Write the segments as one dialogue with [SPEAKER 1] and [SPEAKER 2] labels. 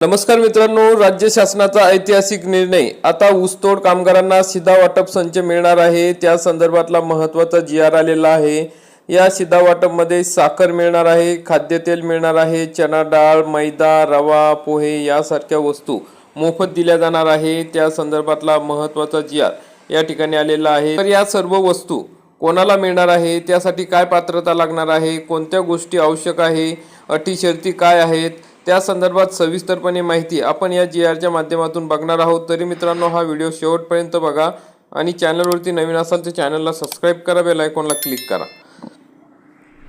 [SPEAKER 1] नमस्कार मित्रांनो, राज्य शासनाचा ऐतिहासिक निर्णय। आता ऊसतोड कामगारांना सीधा वाटप संच मिळणार आहे। त्या संदर्भातला महत्त्वाचा जी.आर. आलेला आहे। या सीधा वाटप मध्ये साखर मिळणार आहे, खाद्यतेल मिळणार आहे, चना डाळ, मैदा, रवा, पोहे यासारख्या वस्तू मोफत दिल्या जाणार आहे। त्या संदर्भातला महत्त्वाचा जी.आर. या ठिकाणी आलेला आहे। तर या सर्व वस्तू कोणाला मिळणार आहे, त्यासाठी काय पात्रता लागणार आहे, कोणत्या गोष्टी आवश्यक आहे, अटी शर्ती काय आहेत, त्या संदर्भात सविस्तरपणे माहिती आपण या जी.आरच्या माध्यमातून बघणार आहोत। तरी मित्रांनो, हा व्हिडिओ शेवटपर्यंत बघा आणि चॅनलवरती नवीन असाल तर चॅनलला सबस्क्राइब करा, बेल आयकॉनला क्लिक करा।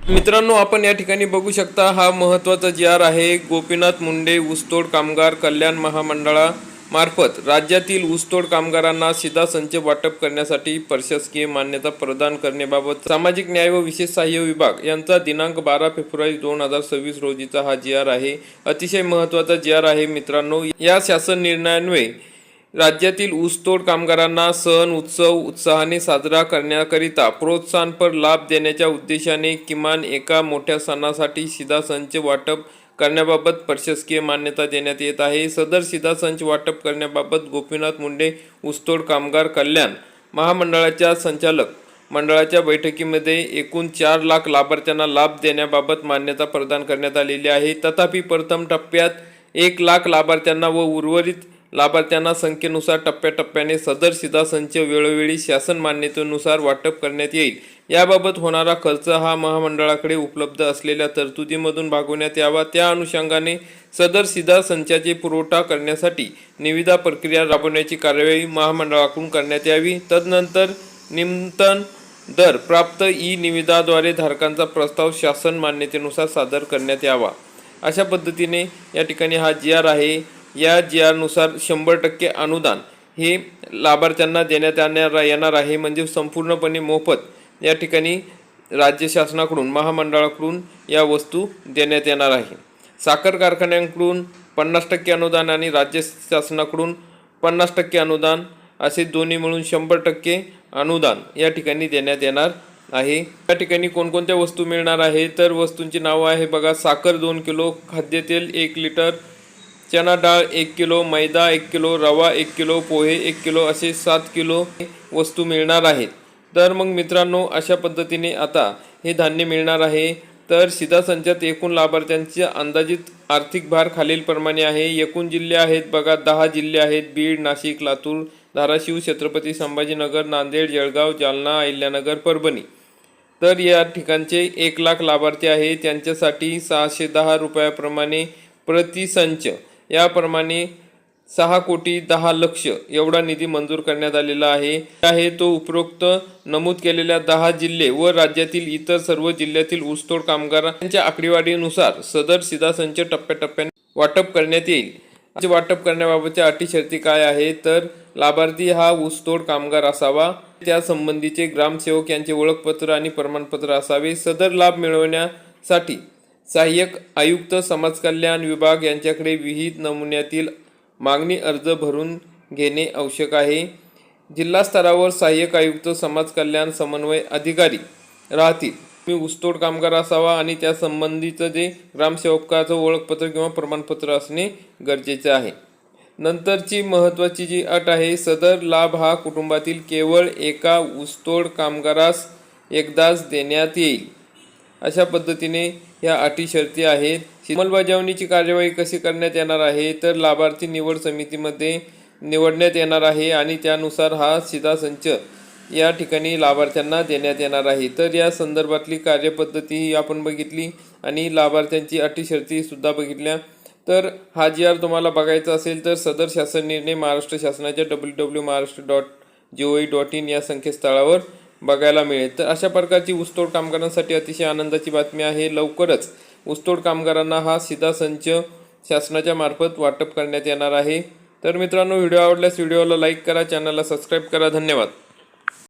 [SPEAKER 1] मित्रांनो, आपण या ठिकाणी बघू शकता, हा महत्त्वाचा जी.आर. आहे। गोपीनाथ मुंडे ऊसतोड कामगार कल्याण महामंडळामार्फत राज्यातील ऊसतोड कामगारांना सीधा संच वाटप करण्यासाठी प्रशासकीय मान्यता प्रदान करण्याबाबत सामाजिक न्याय व विशेष सहाय्य विभाग यांचा दिनांक 12 फेब्रुवारी 2026 रोजीचा हा जी.आर. आहे। अतिशय महत्त्वाचा जी.आर. आहे मित्रांनो। या शासन निर्णयान्वये राज्यातील ऊसतोड कामगारांना सण उत्सव उत्साहाने साजरा करण्याकरिता प्रोत्साहनपर लाभ देण्याच्या उद्देशाने किमान एका मोठ्या सणासाठी सीधा संच वाटप करण्याबाबत प्रशासकीय मान्यता देण्यात येत आहे। सदर सीधा संच वाटप करण्याबाबत गोपीनाथ मुंडे ऊसतोड कामगार कल्याण महामंडळाच्या संचालक मंडळाच्या बैठकीमध्ये एकूण 4 लाख लाभार्थ्यांना लाभ देण्याबाबत मान्यता प्रदान करण्यात आलेली आहे। तथापि प्रथम टप्प्यात 1 लाख लाभार्थ्यांना व उर्वरित लाभार्थ्यांना संख्येनुसार टप्प्याटप्प्याने सदर सीधा संच वेळोवेळी शासन मान्यतेनुसार वाटप करण्यात येईल। याबाबत होणारा खर्च हा महामंडळाकडे उपलब्ध असलेल्या तरतुदीमधून भागवण्यात यावा। त्या अनुषंगाने सदर सीधा संचाचे पुरवठा करण्यासाठी निविदा प्रक्रिया राबवण्याची कार्यवाही महामंडळाकडून करण्यात यावी। तदनंतर निमंत्रण दर प्राप्त निविदाद्वारे धारकांचा प्रस्ताव शासन मान्यतेनुसार सादर करण्यात यावा। अशा पद्धतीने या ठिकाणी हा जी.आर. आहे। या जी.आर. नुसार 100% अनुदान हे लाभार्थ्यांना देण्यात येणार आहे, म्हणजे संपूर्णपणे मोफत या ठिकाणी राज्य शासनाकडून महामंडळाकडून या वस्तू देण्यात येणार आहे। साखर कारखान्यांकडून 50% अनुदान आणि राज्य शासनाकडून 50% अनुदान असे दोन्ही मिळून 100% अनुदान या ठिकाणी देण्यात येणार आहे। या ठिकाणी कोणकोणत्या वस्तू मिळणार आहे तर वस्तूंची नावं आहे बघा। साखर 2 किलो, खाद्यतेल 1 लिटर, चना डाळ 1 किलो, मैदा 1 किलो, रवा 1 किलो, पोहे 1 किलो असे 7 किलो वस्तू मिळणार आहेत। तर मग मित्रांनो, अशा पद्धतीने आता हे धान्य मिळणार आहे। तर सीधा संचात एकूण लाभार्थ्यांचे अंदाजित आर्थिक भार खालीलप्रमाणे आहे। एकूण जिल्हे आहेत बघा, 10 जिल्हे आहेत। बीड, नाशिक, लातूर, धाराशिव, छत्रपती संभाजीनगर, नांदेड, जळगाव, जालना, अहिल्यानगर, परभणी। तर या ठिकाणचे 1 लाख लाभार्थी आहे, त्यांच्यासाठी 610 रुपयाप्रमाणे प्रति संच याप्रमाणे 6,10,00,000 एवढा निधी मंजूर करण्यात आलेला आहे। तो उपरोक्त नमूद केलेल्या 10 जिल्हे व राज्यातील इतर सर्व जिल्ह्यातील ऊसतोड कामगारांच्या आकडेवारीनुसार सदर सीधा संच टप्प्याटप्प्याने वाटप करण्यात येईल। वाटप करण्याबाबतच्या अटी शर्ती काय आहे तर लाभार्थी हा ऊसतोड कामगार असावा, त्या संबंधीचे ग्रामसेवक यांचे ओळखपत्र आणि प्रमाणपत्र असावे। सदर लाभ मिळवण्यासाठी सहाय्यक आयुक्त समाज कल्याण विभाग यांच्याकडे विहित नमुन्यातील मागणी अर्ज भरून घेणे आवश्यक आहे। जिल्हा स्तरावर सहाय्यक आयुक्त समाज कल्याण समन्वय अधिकारी राहतील। तुम्ही ऊसतोड कामगार असावा आणि त्या संबंधीचं जे ग्रामसेवकाचं ओळखपत्र किंवा प्रमाणपत्र असणे गरजेचे आहे। नंतरची महत्त्वाची जी अट आहे, सदर लाभ हा कुटुंबातील केवळ एका ऊसतोड कामगारास एकदाच देण्यात येईल। अशा पद्धतीने ह्या अटी शर्ती आहेत। अंमलबजावणीची कार्यवाही कशी करण्यात येणार आहे तर लाभार्थी निवड समितीमध्ये निवडण्यात येणार आहे आणि त्यानुसार हा सीधा संच या ठिकाणी लाभार्थ्यांना देण्यात येणार आहे। तर या संदर्भातली कार्यपद्धती आपण बघितली आणि लाभार्थ्यांची अटी शर्ती सुद्धा बघितल्या। तर हा जी.आर. तुम्हाला बघायचा असेल तर सदर शासन निर्णय महाराष्ट्र शासनाच्या www.maharashtra.gov.in या संकेतस्थळावर बघायला मिळेल। तर अशा प्रकारची ऊसतोड कामगारांसाठी अतिशय आनंदाची बातमी आहे। लवकरच ऊसतोड कामगारांना हा सीधा संच शासनाच्या मार्फत वाटप करण्यात येणार आहे। तर मित्रांनो, व्हिडिओ आवडल्यास व्हिडिओला लाईक करा, चॅनलला सबस्क्राईब करा। धन्यवाद।